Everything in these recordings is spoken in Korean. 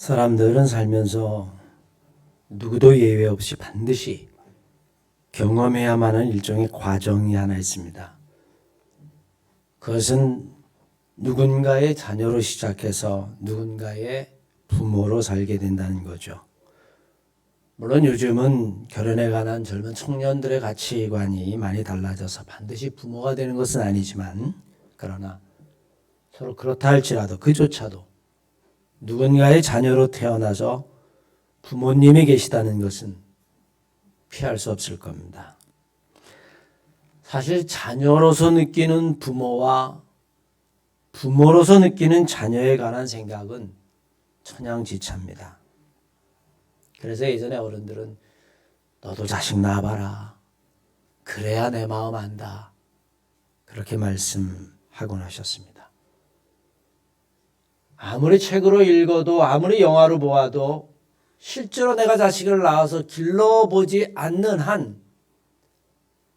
사람들은 살면서 누구도 예외 없이 반드시 경험해야만 하는 일종의 과정이 하나 있습니다. 그것은 누군가의 자녀로 시작해서 누군가의 부모로 살게 된다는 거죠. 물론 요즘은 결혼에 관한 젊은 청년들의 가치관이 많이 달라져서 반드시 부모가 되는 것은 아니지만, 그러나 서로 그렇다 할지라도 그조차도 누군가의 자녀로 태어나서 부모님이 계시다는 것은 피할 수 없을 겁니다. 사실 자녀로서 느끼는 부모와 부모로서 느끼는 자녀에 관한 생각은 천양지차입니다. 그래서 예전에 어른들은 너도 자식 낳아봐라. 그래야 내 마음 안다. 그렇게 말씀하곤 하셨습니다. 아무리 책으로 읽어도 아무리 영화로 보아도 실제로 내가 자식을 낳아서 길러보지 않는 한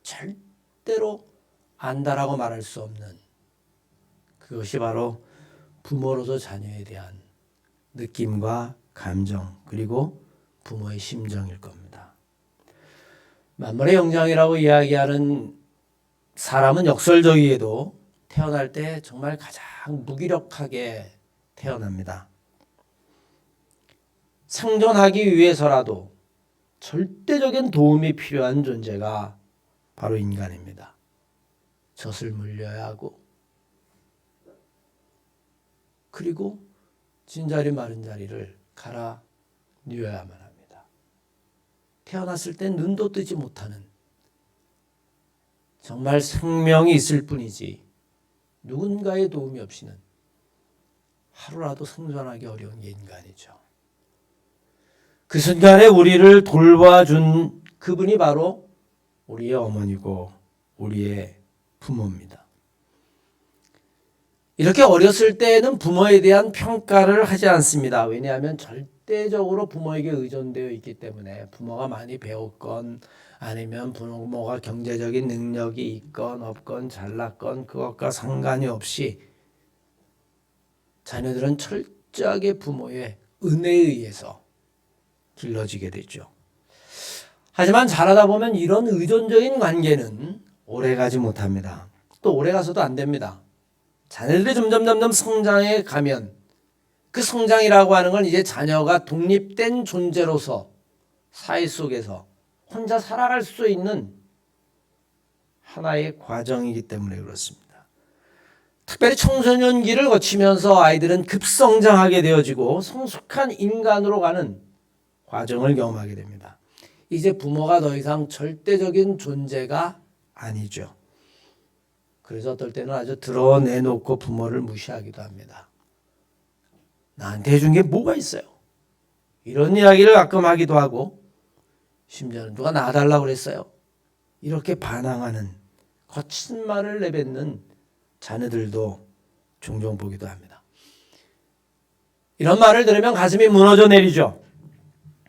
절대로 안다라고 말할 수 없는, 그것이 바로 부모로서 자녀에 대한 느낌과 감정, 그리고 부모의 심정일 겁니다. 만물의 영장이라고 이야기하는 사람은 역설적이게도 태어날 때 정말 가장 무기력하게 태어납니다. 생존하기 위해서라도 절대적인 도움이 필요한 존재가 바로 인간입니다. 젖을 물려야 하고, 그리고 진자리 마른 자리를 갈아 누워야만 합니다. 태어났을 땐 눈도 뜨지 못하는, 정말 생명이 있을 뿐이지 누군가의 도움이 없이는 하루라도 생존하기 어려운 게 인간이죠. 그 순간에 우리를 돌봐준 그분이 바로 우리의 어머니고 우리의 부모입니다. 이렇게 어렸을 때에는 부모에 대한 평가를 하지 않습니다. 왜냐하면 절대적으로 부모에게 의존되어 있기 때문에, 부모가 많이 배웠건 아니면 부모가 경제적인 능력이 있건 없건 잘났건 그것과 상관이 없이 자녀들은 철저하게 부모의 은혜에 의해서 길러지게 되죠. 하지만 자라다 보면 이런 의존적인 관계는 오래가지 못합니다. 또 오래가서도 안 됩니다. 자녀들이 점점 성장해 가면 그 성장이라고 하는 건 이제 자녀가 독립된 존재로서 사회 속에서 혼자 살아갈 수 있는 하나의 과정이기 때문에 그렇습니다. 특별히 청소년기를 거치면서 아이들은 급성장하게 되어지고 성숙한 인간으로 가는 과정을 경험하게 됩니다. 이제 부모가 더 이상 절대적인 존재가 아니죠. 그래서 어떨 때는 아주 드러내놓고 부모를 무시하기도 합니다. 나한테 해준 게 뭐가 있어요? 이런 이야기를 가끔 하기도 하고, 심지어는 누가 낳아달라고 그랬어요? 이렇게 반항하는, 거친 말을 내뱉는 자녀들도 종종 보기도 합니다. 이런 말을 들으면 가슴이 무너져 내리죠.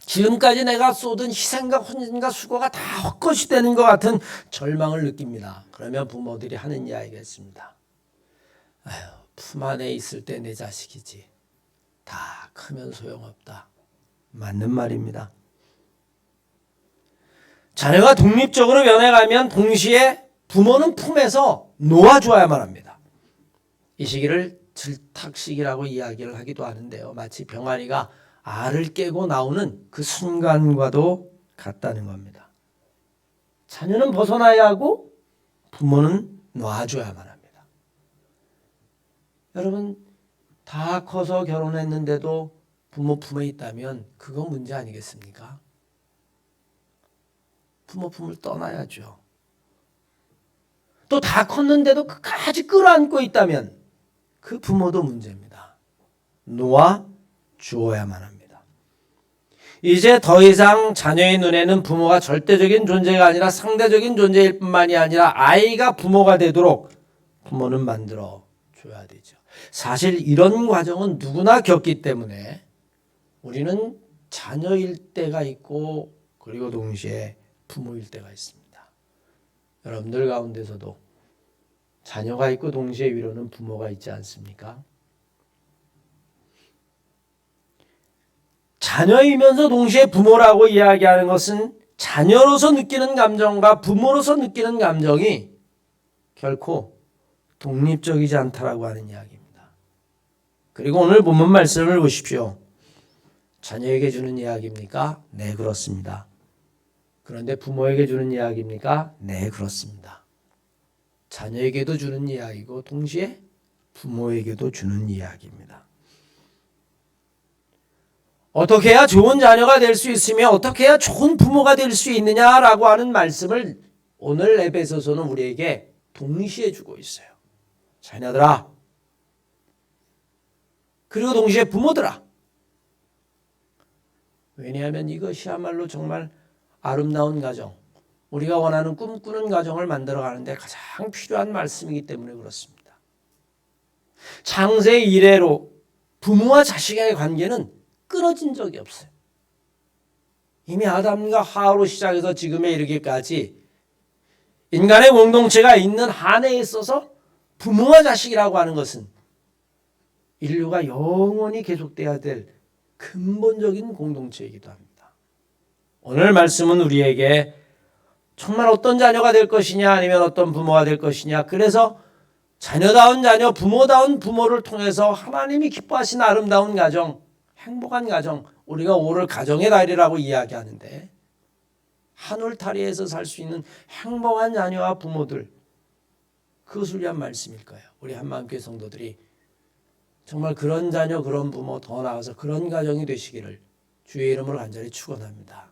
지금까지 내가 쏟은 희생과 헌신과 수고가 다 헛것이 되는 것 같은 절망을 느낍니다. 그러면 부모들이 하는 이야기가 있습니다. 품 안에 있을 때 내 자식이지, 다 크면 소용없다. 맞는 말입니다. 자녀가 독립적으로 변해가면 동시에 부모는 품에서 놓아주어야만 합니다. 이 시기를 질탁시기라고 이야기를 하기도 하는데요. 마치 병아리가 알을 깨고 나오는 그 순간과도 같다는 겁니다. 자녀는 벗어나야 하고 부모는 놔줘야만 합니다. 여러분, 다 커서 결혼했는데도 부모 품에 있다면 그건 문제 아니겠습니까? 부모 품을 떠나야죠. 또 다 컸는데도 끝까지 끌어안고 있다면 그 부모도 문제입니다. 놓아 주어야만 합니다. 이제 더 이상 자녀의 눈에는 부모가 절대적인 존재가 아니라 상대적인 존재일 뿐만이 아니라 아이가 부모가 되도록 부모는 만들어 줘야 되죠. 사실 이런 과정은 누구나 겪기 때문에 우리는 자녀일 때가 있고, 그리고 동시에 부모일 때가 있습니다. 여러분들 가운데서도 자녀가 있고 동시에 위로는 부모가 있지 않습니까? 자녀이면서 동시에 부모라고 이야기하는 것은 자녀로서 느끼는 감정과 부모로서 느끼는 감정이 결코 독립적이지 않다라고 하는 이야기입니다. 그리고 오늘 본문 말씀을 보십시오. 자녀에게 주는 이야기입니까? 네, 그렇습니다. 그런데 부모에게 주는 이야기입니까? 네, 그렇습니다. 자녀에게도 주는 이야기고 동시에 부모에게도 주는 이야기입니다. 어떻게 해야 좋은 자녀가 될 수 있으며 어떻게 해야 좋은 부모가 될 수 있느냐라고 하는 말씀을 오늘 에베소서는 우리에게 동시에 주고 있어요. 자녀들아, 그리고 동시에 부모들아. 왜냐하면 이것이야말로 정말 아름다운 가정, 우리가 원하는 꿈꾸는 가정을 만들어가는데 가장 필요한 말씀이기 때문에 그렇습니다. 창세 이래로 부모와 자식의 관계는 끊어진 적이 없어요. 이미 아담과 하와로 시작해서 지금에 이르기까지 인간의 공동체가 있는 한에 있어서 부모와 자식이라고 하는 것은 인류가 영원히 계속돼야 될 근본적인 공동체이기도 합니다. 오늘 말씀은 우리에게 정말 어떤 자녀가 될 것이냐 아니면 어떤 부모가 될 것이냐, 그래서 자녀다운 자녀, 부모다운 부모를 통해서 하나님이 기뻐하신 아름다운 가정, 행복한 가정, 우리가 오늘 가정의 달이라고 이야기하는데 하늘타리에서 살 수 있는 행복한 자녀와 부모들, 그것을 위한 말씀일 거예요. 우리 한마음교회 성도들이 정말 그런 자녀, 그런 부모, 더 나아가서 그런 가정이 되시기를 주의 이름으로 간절히 축원합니다.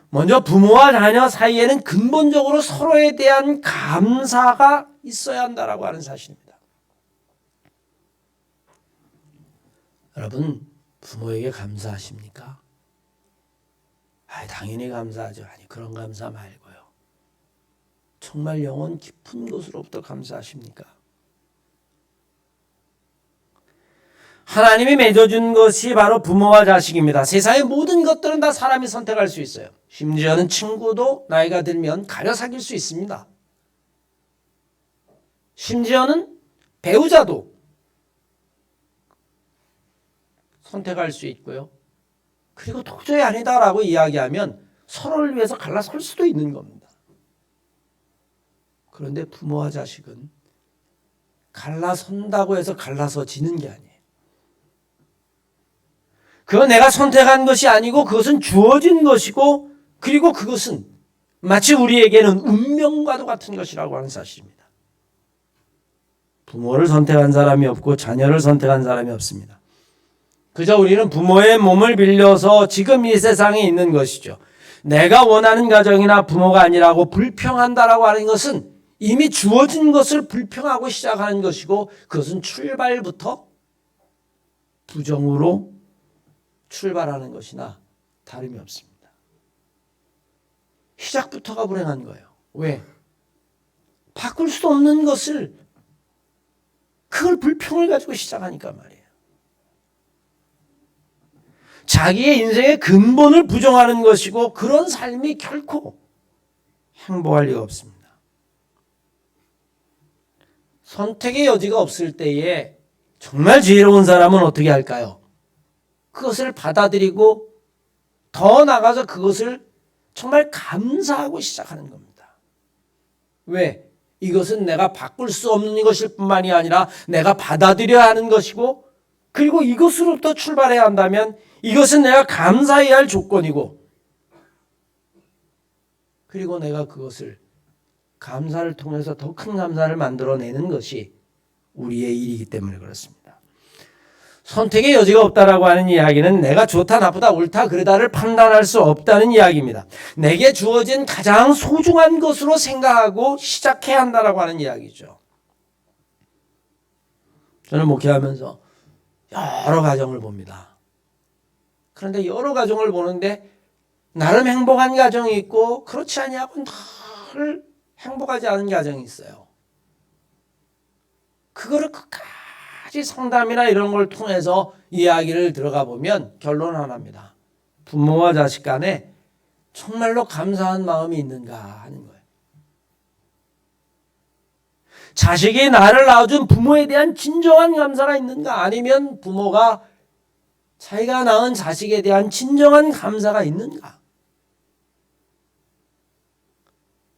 먼저 부모와 자녀 사이에는 근본적으로 서로에 대한 감사가 있어야 한다라고 하는 사실입니다. 여러분, 부모에게 감사하십니까? 당연히 감사하죠. 아니, 그런 감사 말고요. 정말 영혼 깊은 곳으로부터 감사하십니까? 하나님이 맺어준 것이 바로 부모와 자식입니다. 세상의 모든 것들은 다 사람이 선택할 수 있어요. 심지어는 친구도 나이가 들면 가려 사귈 수 있습니다. 심지어는 배우자도 선택할 수 있고요. 그리고 도저히 아니다라고 이야기하면 서로를 위해서 갈라설 수도 있는 겁니다. 그런데 부모와 자식은 갈라선다고 해서 갈라서지는 게 아니에요. 그건 내가 선택한 것이 아니고 그것은 주어진 것이고, 그리고 그것은 마치 우리에게는 운명과도 같은 것이라고 하는 사실입니다. 부모를 선택한 사람이 없고 자녀를 선택한 사람이 없습니다. 그저 우리는 부모의 몸을 빌려서 지금 이 세상에 있는 것이죠. 내가 원하는 가정이나 부모가 아니라고 불평한다라고 하는 것은 이미 주어진 것을 불평하고 시작하는 것이고, 그것은 출발부터 부정으로 출발하는 것이나 다름이 없습니다. 시작부터가 불행한 거예요. 왜? 바꿀 수 없는 것을, 그걸 불평을 가지고 시작하니까 말이에요. 자기의 인생의 근본을 부정하는 것이고, 그런 삶이 결코 행복할 리가 없습니다. 선택의 여지가 없을 때에 정말 지혜로운 사람은 어떻게 할까요? 그것을 받아들이고 더 나가서 그것을 정말 감사하고 시작하는 겁니다. 왜? 이것은 내가 바꿀 수 없는 것일 뿐만이 아니라 내가 받아들여야 하는 것이고, 그리고 이것으로부터 출발해야 한다면 이것은 내가 감사해야 할 조건이고, 그리고 내가 그것을 감사를 통해서 더 큰 감사를 만들어내는 것이 우리의 일이기 때문에 그렇습니다. 선택의 여지가 없다라고 하는 이야기는 내가 좋다, 나쁘다, 옳다, 그르다를 판단할 수 없다는 이야기입니다. 내게 주어진 가장 소중한 것으로 생각하고 시작해야 한다라고 하는 이야기죠. 저는 목회하면서 여러 가정을 봅니다. 그런데 여러 가정을 보는데 나름 행복한 가정이 있고 그렇지 아니하고 늘 행복하지 않은 가정이 있어요. 그거를 끝까지 상담이나 이런 걸 통해서 이야기를 들어가 보면 결론 하나입니다. 부모와 자식 간에 정말로 감사한 마음이 있는가 하는 거예요. 자식이 나를 낳아준 부모에 대한 진정한 감사가 있는가, 아니면 부모가 자기가 낳은 자식에 대한 진정한 감사가 있는가?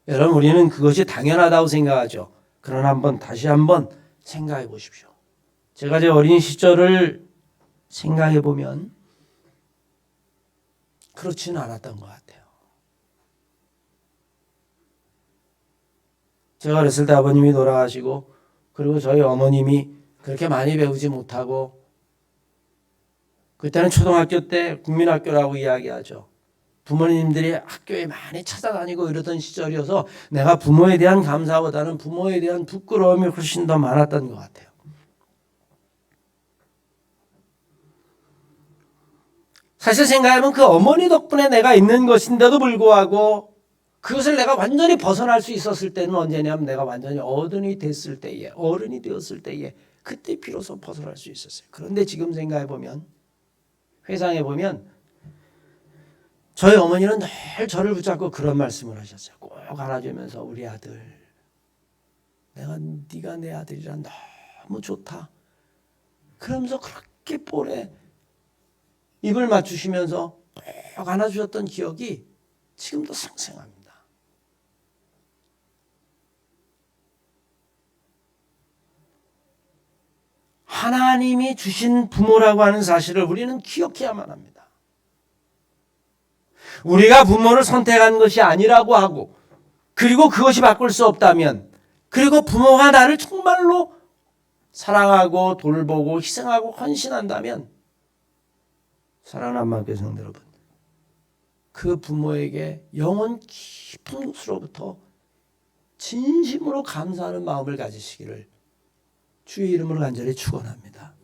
여러분, 우리는 그것이 당연하다고 생각하죠. 그러나 다시 한번 생각해 보십시오. 제가 제 어린 시절을 생각해 보면 그렇지는 않았던 것 같아요. 제가 어렸을 때 아버님이 돌아가시고, 그리고 저희 어머님이 그렇게 많이 배우지 못하고, 그때는 초등학교 때 국민학교라고 이야기하죠. 부모님들이 학교에 많이 찾아다니고 이러던 시절이어서 내가 부모에 대한 감사보다는 부모에 대한 부끄러움이 훨씬 더 많았던 것 같아요. 사실 생각해보면 그 어머니 덕분에 내가 있는 것인데도 불구하고 그것을 내가 완전히 벗어날 수 있었을 때는 언제냐면 내가 완전히 어른이 됐을 때에, 어른이 되었을 때에, 그때 비로소 벗어날 수 있었어요. 그런데 지금 생각해보면, 회상해보면 저희 어머니는 늘 저를 붙잡고 그런 말씀을 하셨어요. 꼭 안아주면서, 우리 아들, 네가 내 아들이라 너무 좋다. 그러면서 그렇게 볼에 입을 맞추시면서 꼭 안아주셨던 기억이 지금도 생생합니다. 하나님이 주신 부모라고 하는 사실을 우리는 기억해야만 합니다. 우리가 부모를 선택한 것이 아니라고 하고, 그리고 그것이 바꿀 수 없다면, 그리고 부모가 나를 정말로 사랑하고 돌보고 희생하고 헌신한다면, 사랑하는 한마음교회 성도 여러분, 그 부모에게 영혼 깊은 곳으로부터 진심으로 감사하는 마음을 가지시기를 주의 이름으로 간절히 축원합니다.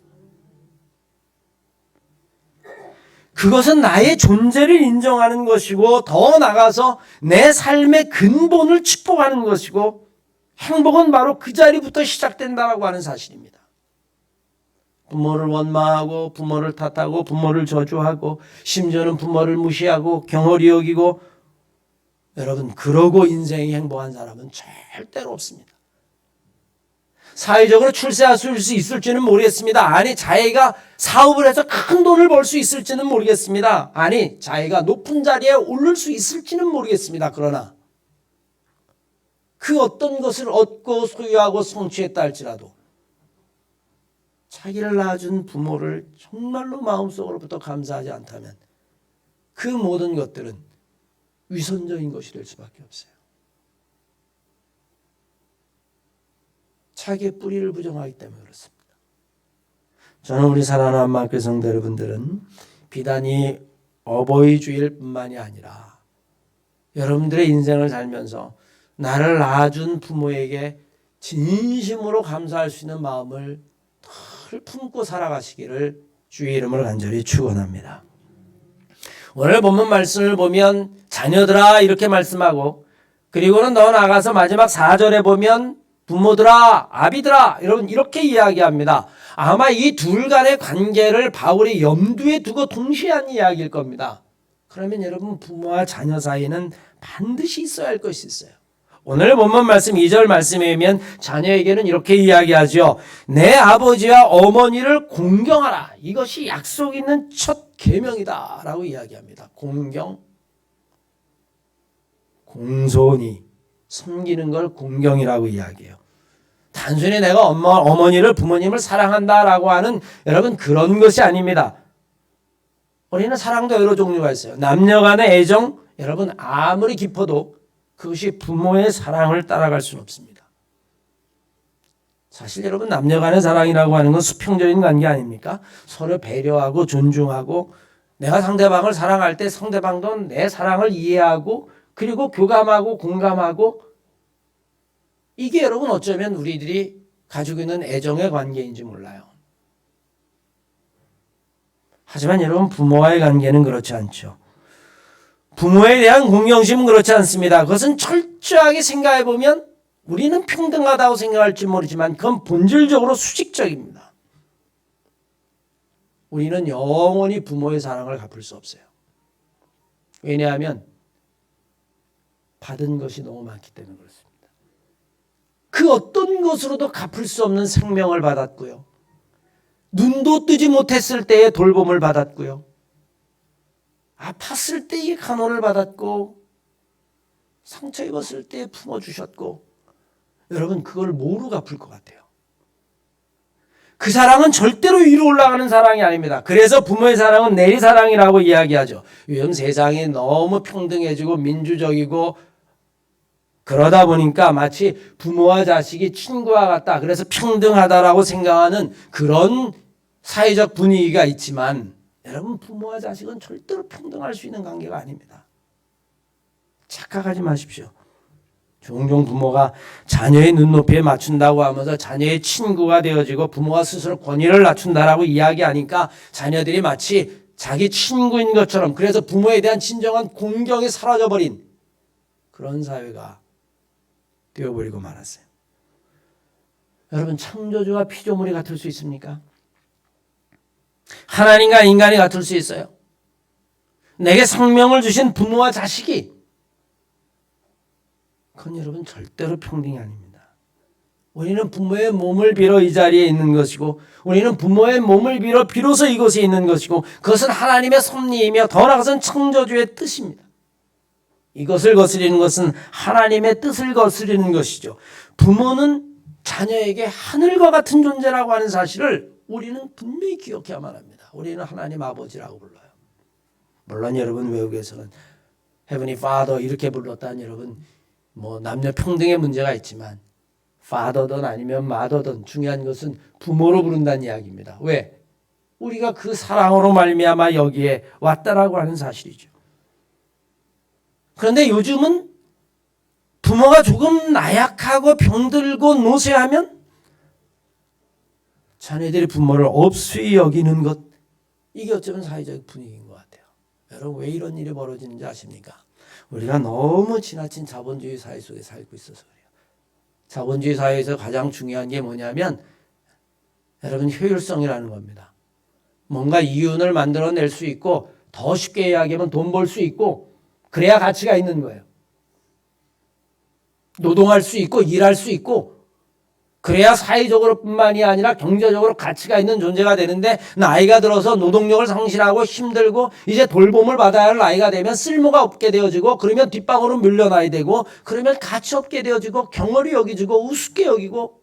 그것은 나의 존재를 인정하는 것이고, 더 나아가서 내 삶의 근본을 축복하는 것이고, 행복은 바로 그 자리부터 시작된다라고 하는 사실입니다. 부모를 원망하고, 부모를 탓하고, 부모를 저주하고, 심지어는 부모를 무시하고 경홀히 여기고, 여러분, 그러고 인생이 행복한 사람은 절대로 없습니다. 사회적으로 출세할 수 있을지는 모르겠습니다. 아니, 자기가 사업을 해서 큰 돈을 벌 수 있을지는 모르겠습니다. 아니, 자기가 높은 자리에 오를 수 있을지는 모르겠습니다. 그러나 그 어떤 것을 얻고 소유하고 성취했다 할지라도 자기를 낳아준 부모를 정말로 마음속으로부터 감사하지 않다면 그 모든 것들은 위선적인 것이 될 수밖에 없어요. 자기의 뿌리를 부정하기 때문에 그렇습니다. 저는 우리 사랑하는 한마음교회 성도 여러분들은 비단이 어버이 주일 뿐만이 아니라 여러분들의 인생을 살면서 나를 낳아준 부모에게 진심으로 감사할 수 있는 마음을 늘 품고 살아가시기를 주의 이름으로 간절히 축원합니다. 오늘 본문 말씀을 보면 자녀들아 이렇게 말씀하고, 그리고는 더 나아가서 마지막 4절에 보면 부모들아, 아비들아, 여러분 이렇게 이야기합니다. 아마 이 둘 간의 관계를 바울이 염두에 두고 동시에 한 이야기일 겁니다. 그러면 여러분, 부모와 자녀 사이에는 반드시 있어야 할 것이 있어요. 오늘 본문 말씀 2절 말씀에 보면 자녀에게는 이렇게 이야기하죠. 내 아버지와 어머니를 공경하라. 이것이 약속 있는 첫 계명이다 라고 이야기합니다. 공경, 공손히 섬기는 걸 공경이라고 이야기해요. 단순히 내가 어머니를, 부모님을 사랑한다라고 하는 여러분 그런 것이 아닙니다. 우리는 사랑도 여러 종류가 있어요. 남녀 간의 애정, 여러분 아무리 깊어도 그것이 부모의 사랑을 따라갈 수는 없습니다. 사실 여러분, 남녀 간의 사랑이라고 하는 건 수평적인 관계 아닙니까? 서로 배려하고 존중하고, 내가 상대방을 사랑할 때 상대방도 내 사랑을 이해하고, 그리고 교감하고 공감하고, 이게 여러분 어쩌면 우리들이 가지고 있는 애정의 관계인지 몰라요. 하지만 여러분, 부모와의 관계는 그렇지 않죠. 부모에 대한 공경심은 그렇지 않습니다. 그것은 철저하게 생각해보면 우리는 평등하다고 생각할지 모르지만 그건 본질적으로 수직적입니다. 우리는 영원히 부모의 사랑을 갚을 수 없어요. 왜냐하면 받은 것이 너무 많기 때문에 그렇습니다. 그 어떤 것으로도 갚을 수 없는 생명을 받았고요. 눈도 뜨지 못했을 때에 돌봄을 받았고요. 아팠을 때에 간호를 받았고, 상처 입었을 때에 품어주셨고, 여러분 그걸 뭐로 갚을 것 같아요? 그 사랑은 절대로 위로 올라가는 사랑이 아닙니다. 그래서 부모의 사랑은 내리사랑이라고 이야기하죠. 요즘 세상이 너무 평등해지고 민주적이고 그러다 보니까 마치 부모와 자식이 친구와 같다. 그래서 평등하다라고 생각하는 그런 사회적 분위기가 있지만 여러분 부모와 자식은 절대로 평등할 수 있는 관계가 아닙니다. 착각하지 마십시오. 종종 부모가 자녀의 눈높이에 맞춘다고 하면서 자녀의 친구가 되어지고 부모가 스스로 권위를 낮춘다라고 이야기하니까 자녀들이 마치 자기 친구인 것처럼, 그래서 부모에 대한 진정한 공경이 사라져버린 그런 사회가 되어버리고 말았어요. 여러분 창조주와 피조물이 같을 수 있습니까? 하나님과 인간이 같을 수 있어요? 내게 생명을 주신 부모와 자식이, 그건 여러분 절대로 평등이 아닙니다. 우리는 부모의 몸을 빌어 이 자리에 있는 것이고, 우리는 부모의 몸을 빌어 비로소 이곳에 있는 것이고, 그것은 하나님의 섭리이며 더 나아가서는 창조주의 뜻입니다. 이것을 거스리는 것은 하나님의 뜻을 거스리는 것이죠. 부모는 자녀에게 하늘과 같은 존재라고 하는 사실을 우리는 분명히 기억해야만 합니다. 우리는 하나님 아버지라고 불러요. 물론 여러분 외국에서는 Heavenly Father 이렇게 불렀다는, 여러분 뭐 남녀 평등의 문제가 있지만 father든 아니면 mother든 중요한 것은 부모로 부른다는 이야기입니다. 왜? 우리가 그 사랑으로 말미암아 여기에 왔다라고 하는 사실이죠. 그런데 요즘은 부모가 조금 나약하고 병들고 노쇠하면 자녀들이 부모를 업수히 여기는 것, 이게 어쩌면 사회적 분위기인 것 같아요. 여러분 왜 이런 일이 벌어지는지 아십니까? 우리가 너무 지나친 자본주의 사회 속에 살고 있어서 그래요. 자본주의 사회에서 가장 중요한 게 뭐냐면 여러분 효율성이라는 겁니다. 뭔가 이윤을 만들어낼 수 있고, 더 쉽게 이야기하면 돈 벌 수 있고, 그래야 가치가 있는 거예요. 노동할 수 있고 일할 수 있고 그래야 사회적으로 뿐만이 아니라 경제적으로 가치가 있는 존재가 되는데, 나이가 들어서 노동력을 상실하고 힘들고 이제 돌봄을 받아야 할 나이가 되면 쓸모가 없게 되어지고, 그러면 뒷방으로 밀려나야 되고, 그러면 가치 없게 되어지고 경홀히 여기지고 우습게 여기고,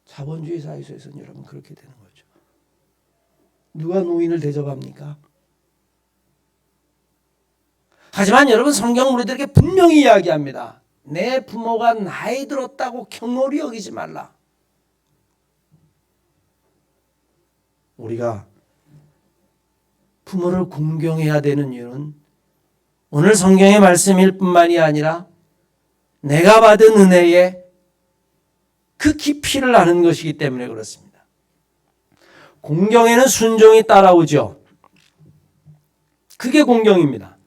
자본주의 사회에서는 여러분 그렇게 되는 거죠. 누가 노인을 대접합니까? 하지만 여러분 성경 우리들에게 분명히 이야기합니다. 내 부모가 나이 들었다고 경홀히 여기지 말라. 우리가 부모를 공경해야 되는 이유는 오늘 성경의 말씀일 뿐만이 아니라 내가 받은 은혜의 그 깊이를 아는 것이기 때문에 그렇습니다. 공경에는 순종이 따라오죠. 그게 공경입니다.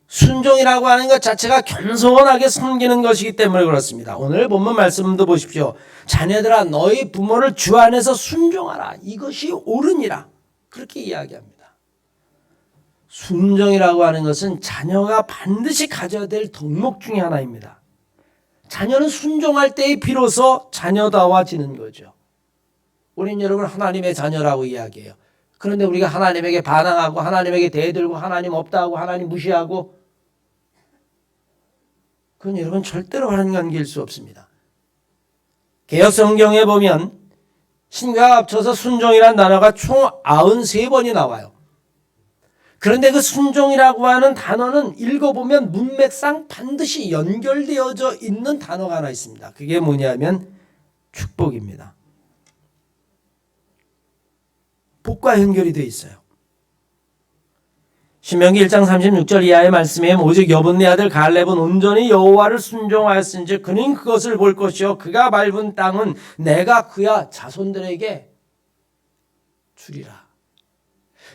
순종이라고 하는 것 자체가 겸손하게 섬기는 것이기 때문에 그렇습니다. 오늘 본문 말씀도 보십시오. 자녀들아 너희 부모를 주 안에서 순종하라. 이것이 옳으니라. 그렇게 이야기합니다. 순종이라고 하는 것은 자녀가 반드시 가져야 될 덕목 중에 하나입니다. 자녀는 순종할 때에 비로소 자녀다워지는 거죠. 우리는 여러분 하나님의 자녀라고 이야기해요. 그런데 우리가 하나님에게 반항하고 하나님에게 대들고 하나님 없다고 하나님 무시하고, 그건 여러분 절대로 하나님 관계일 수 없습니다. 개역 성경에 보면 신과 합쳐서 순종이라는 단어가 총 93번이 나와요. 그런데 그 순종이라고 하는 단어는 읽어보면 문맥상 반드시 연결되어져 있는 단어가 하나 있습니다. 그게 뭐냐면 축복입니다. 복과 연결이 되어 있어요. 신명기 1장 36절 이하의 말씀에 오직 여분네 아들 갈렙은 온전히 여호와를 순종하였은즉 그는 그것을 볼 것이요 그가 밟은 땅은 내가 그야 자손들에게 주리라.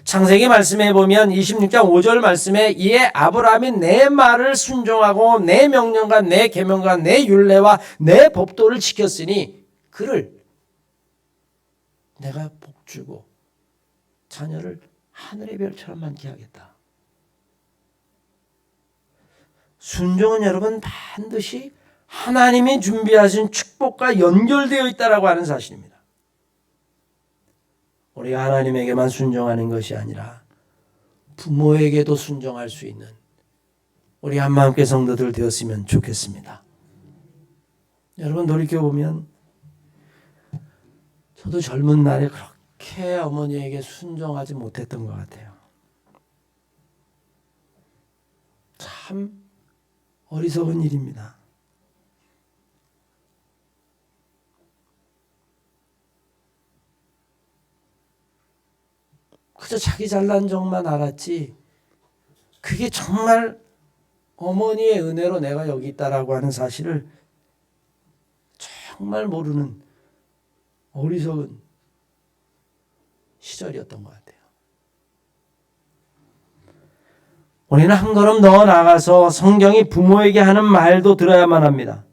창세기 말씀에 보면 26장 5절 말씀에 이에 아브라함이 내 말을 순종하고 내 명령과 내 계명과 내 율례와 내 법도를 지켰으니 그를 내가 복주고 자녀를 하늘의 별처럼 많게 하겠다. 순종은 여러분 반드시 하나님이 준비하신 축복과 연결되어 있다라고 하는 사실입니다. 우리가 하나님에게만 순종하는 것이 아니라 부모에게도 순종할 수 있는 우리 한마음교회 성도들 되었으면 좋겠습니다. 여러분 돌이켜보면 저도 젊은 날에 그렇게 어머니에게 순종하지 못했던 것 같아요. 참 어리석은 일입니다. 그저 자기 잘난 척만 알았지 그게 정말 어머니의 은혜로 내가 여기 있다라고 하는 사실을 정말 모르는 어리석은 시절이었던 것 같아요. 우리는 한 걸음 더 나아가서 성경이 부모에게 하는 말도 들어야만 합니다.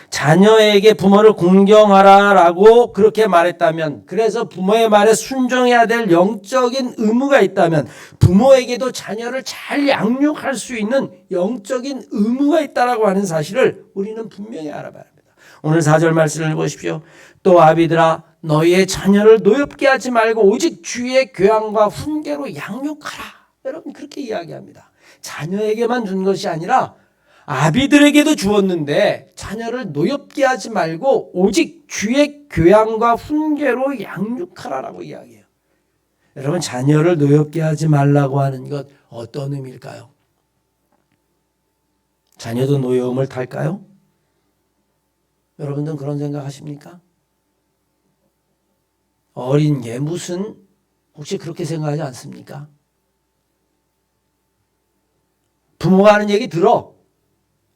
자녀에게 부모를 공경하라라고 그렇게 말했다면, 그래서 부모의 말에 순종해야 될 영적인 의무가 있다면 부모에게도 자녀를 잘 양육할 수 있는 영적인 의무가 있다라고 하는 사실을 우리는 분명히 알아봐야 합니다. 오늘 4절 말씀을 보십시오. 또 아비들아 너희의 자녀를 노엽게 하지 말고 오직 주의 교양과 훈계로 양육하라. 여러분 그렇게 이야기합니다. 자녀에게만 준 것이 아니라 아비들에게도 주었는데 자녀를 노엽게 하지 말고 오직 주의 교양과 훈계로 양육하라라고 이야기해요. 여러분 자녀를 노엽게 하지 말라고 하는 것 어떤 의미일까요? 자녀도 노여움을 탈까요? 여러분들은 그런 생각하십니까? 어린 게 무슨 혹시 그렇게 생각하지 않습니까? 부모가 하는 얘기 들어.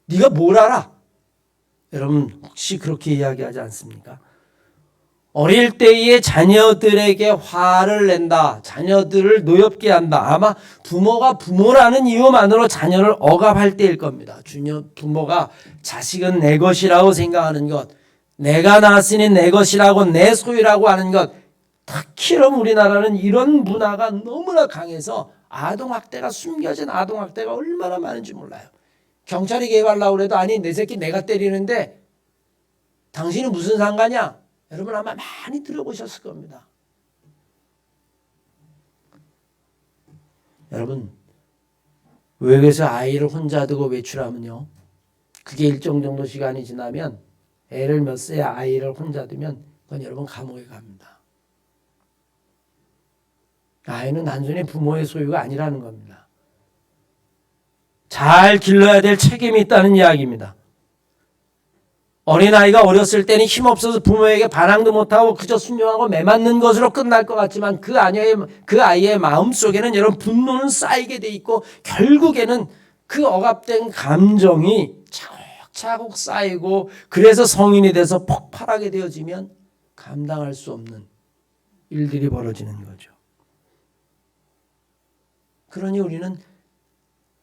네가 뭘 알아? 여러분 혹시 그렇게 이야기하지 않습니까? 어릴 때에 자녀들에게 화를 낸다. 자녀들을 노엽게 한다. 아마 부모가 부모라는 이유만으로 자녀를 억압할 때일 겁니다. 부모가 자식은 내 것이라고 생각하는 것, 내가 낳았으니 내 것이라고 내 소유라고 하는 것, 특히 우리나라는 이런 문화가 너무나 강해서 아동학대가 숨겨진 아동학대가 얼마나 많은지 몰라요. 경찰이 개입하려고 해도 아니 내 새끼 내가 때리는데 당신은 무슨 상관이야? 여러분 아마 많이 들어보셨을 겁니다. 여러분 외국에서 아이를 혼자 두고 외출하면요, 그게 일정 정도 시간이 지나면 애를 몇 세 아이를 혼자 두면 그건 여러분 감옥에 갑니다. 아이는 단순히 부모의 소유가 아니라는 겁니다. 잘 길러야 될 책임이 있다는 이야기입니다. 어린아이가 어렸을 때는 힘없어서 부모에게 반항도 못하고 그저 순종하고 매맞는 것으로 끝날 것 같지만 그 아이의 마음속에는 여러분 분노는 쌓이게 돼 있고 결국에는 그 억압된 감정이 차곡차곡 쌓이고 그래서 성인이 돼서 폭발하게 되어지면 감당할 수 없는 일들이 벌어지는 거죠. 그러니 우리는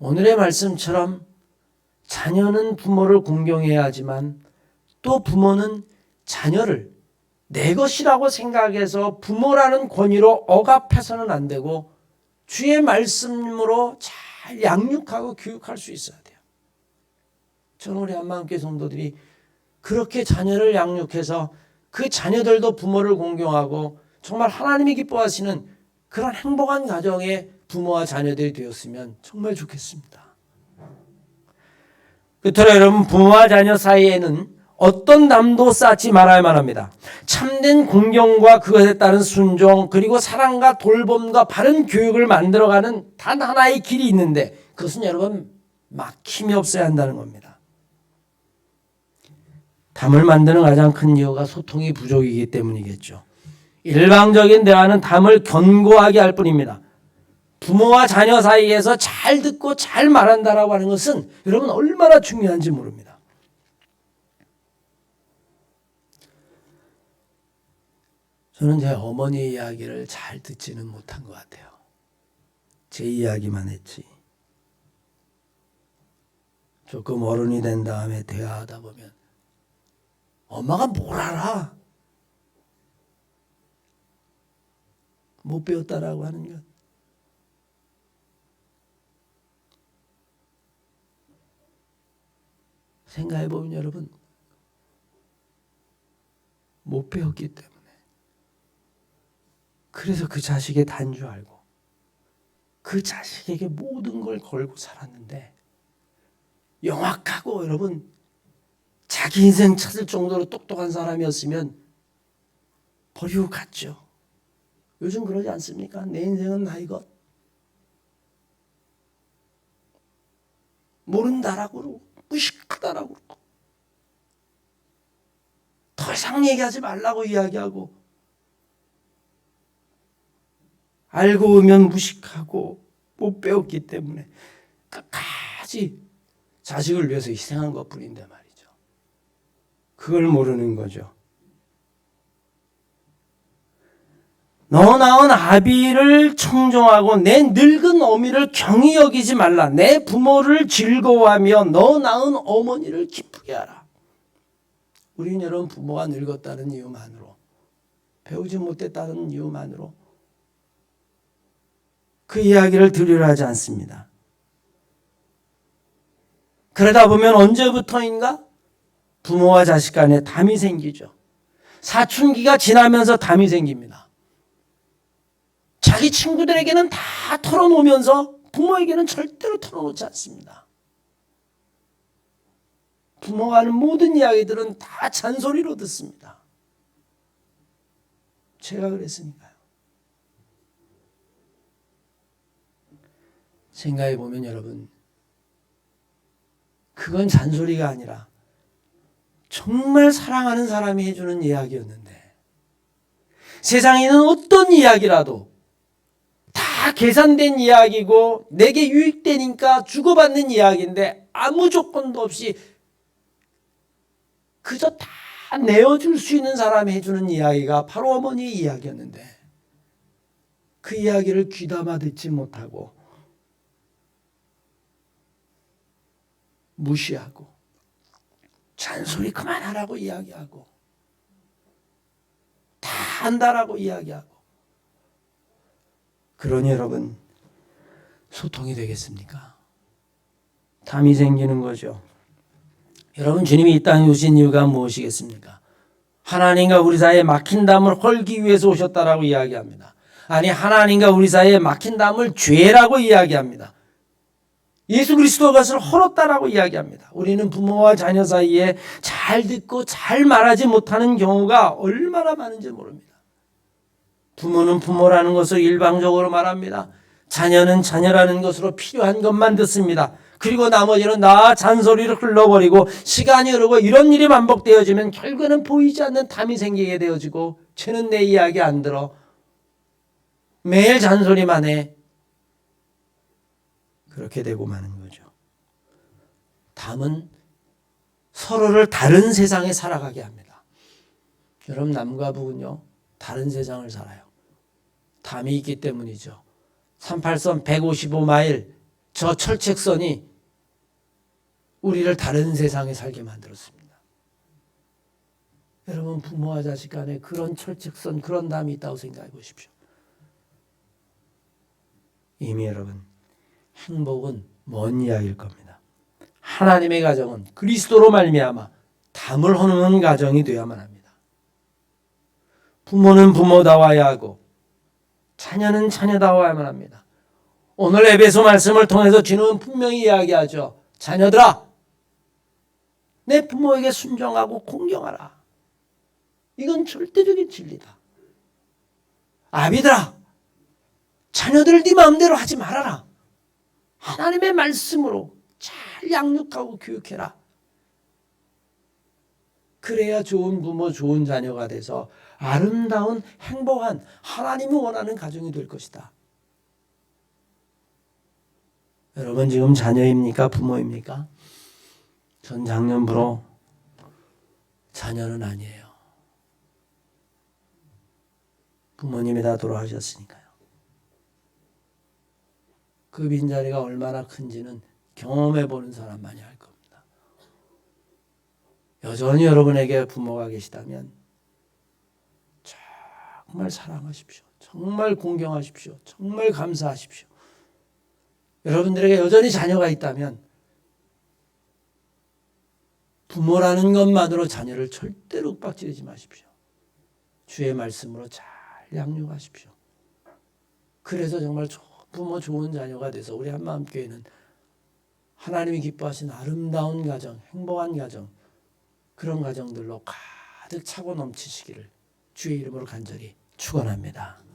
오늘의 말씀처럼 자녀는 부모를 공경해야 하지만 또 부모는 자녀를 내 것이라고 생각해서 부모라는 권위로 억압해서는 안 되고 주의 말씀으로 잘 양육하고 교육할 수 있어야 돼요. 저는 우리 한마음교회 성도들이 그렇게 자녀를 양육해서 그 자녀들도 부모를 공경하고 정말 하나님이 기뻐하시는 그런 행복한 가정의 부모와 자녀들이 되었으면 정말 좋겠습니다. 끝으로 여러분 부모와 자녀 사이에는 어떤 담도 쌓지 말아야만 합니다. 참된 공경과 그것에 따른 순종 그리고 사랑과 돌봄과 바른 교육을 만들어가는 단 하나의 길이 있는데 그것은 여러분 막힘이 없어야 한다는 겁니다. 담을 만드는 가장 큰 이유가 소통이 부족이기 때문이겠죠. 일방적인 대화는 담을 견고하게 할 뿐입니다. 부모와 자녀 사이에서 잘 듣고 잘 말한다라고 하는 것은 여러분 얼마나 중요한지 모릅니다. 저는 제 어머니의 이야기를 잘 듣지는 못한 것 같아요. 제 이야기만 했지. 조금 어른이 된 다음에 대화하다 보면 엄마가 뭘 알아? 못 배웠다라고 하는 것. 생각해보면 여러분 못 배웠기 때문에 그래서 그 자식의 단주 알고 그 자식에게 모든 걸 걸고 살았는데 영악하고 여러분 자기 인생 찾을 정도로 똑똑한 사람이었으면 버리고 갔죠. 요즘 그러지 않습니까? 내 인생은 나의 것. 모른다라고 그러고 무식하다라고 그러고 더 이상 얘기하지 말라고 이야기하고 알고 보면 무식하고 못 배웠기 때문에 끝까지 자식을 위해서 희생한 것뿐인데 말이죠. 그걸 모르는 거죠. 너 낳은 아비를 청종하고 내 늙은 어미를 경히 여기지 말라. 내 부모를 즐거워하며 너 낳은 어머니를 기쁘게 하라. 우리는 여러분 부모가 늙었다는 이유만으로 배우지 못했다는 이유만으로 그 이야기를 들으려 하지 않습니다. 그러다 보면 언제부터인가 부모와 자식 간에 담이 생기죠. 사춘기가 지나면서 담이 생깁니다. 자기 친구들에게는 다 털어놓으면서 부모에게는 절대로 털어놓지 않습니다. 부모가 하는 모든 이야기들은 다 잔소리로 듣습니다. 제가 그랬으니까요. 생각해 보면 여러분, 그건 잔소리가 아니라 정말 사랑하는 사람이 해주는 이야기였는데 세상에 있는 어떤 이야기라도 다 계산된 이야기고 내게 유익되니까 주고받는 이야기인데 아무 조건도 없이 그저 다 내어줄 수 있는 사람이 해주는 이야기가 바로 어머니의 이야기였는데 그 이야기를 귀담아 듣지 못하고 무시하고 잔소리 그만하라고 이야기하고 다 한다라고 이야기하고 그러니 여러분 소통이 되겠습니까? 담이 생기는 거죠. 여러분 주님이 이 땅에 오신 이유가 무엇이겠습니까? 하나님과 우리 사이에 막힌 담을 헐기 위해서 오셨다라고 이야기합니다. 아니 하나님과 우리 사이에 막힌 담을 죄라고 이야기합니다. 예수 그리스도가 그것을 헐었다라고 이야기합니다. 우리는 부모와 자녀 사이에 잘 듣고 잘 말하지 못하는 경우가 얼마나 많은지 모릅니다. 부모는 부모라는 것을 일방적으로 말합니다. 자녀는 자녀라는 것으로 필요한 것만 듣습니다. 그리고 나머지는 나 잔소리를 흘러버리고 시간이 흐르고 이런 일이 반복되어지면 결국에는 보이지 않는 담이 생기게 되어지고 쟤는 내 이야기 안 들어. 매일 잔소리만 해. 그렇게 되고 마는 거죠. 담은 서로를 다른 세상에 살아가게 합니다. 여러분 남과 북은요 다른 세상을 살아요. 담이 있기 때문이죠. 38선 155마일 저 철책선이 우리를 다른 세상에 살게 만들었습니다. 여러분 부모와 자식 간에 그런 철책선 그런 담이 있다고 생각해 보십시오. 이미 여러분 행복은 먼 이야기일 겁니다. 하나님의 가정은 그리스도로 말미암아 담을 허무는 가정이 되어야만 합니다. 부모는 부모다워야 하고 자녀는 자녀다워야만 합니다. 오늘 에베소 말씀을 통해서 주님은 분명히 이야기하죠. 자녀들아 내 부모에게 순종하고 공경하라. 이건 절대적인 진리다. 아비들아 자녀들을 네 마음대로 하지 말아라. 하나님의 말씀으로 잘 양육하고 교육해라. 그래야 좋은 부모, 좋은 자녀가 돼서 아름다운 행복한 하나님이 원하는 가정이 될 것이다. 여러분 지금 자녀입니까? 부모입니까? 전 작년부로 자녀는 아니에요. 부모님이 다 돌아가셨으니까요. 그 빈자리가 얼마나 큰지는 경험해보는 사람만이 알 겁니다. 여전히 여러분에게 부모가 계시다면 정말 사랑하십시오. 정말 공경하십시오. 정말 감사하십시오. 여러분들에게 여전히 자녀가 있다면 부모라는 것만으로 자녀를 절대로 윽박지르지 마십시오. 주의 말씀으로 잘 양육하십시오. 그래서 정말 부모 좋은 자녀가 돼서 우리 한마음교회는 하나님이 기뻐하시는 아름다운 가정, 행복한 가정, 그런 가정들로 가득 차고 넘치시기를 주의 이름으로 간절히 축원합니다.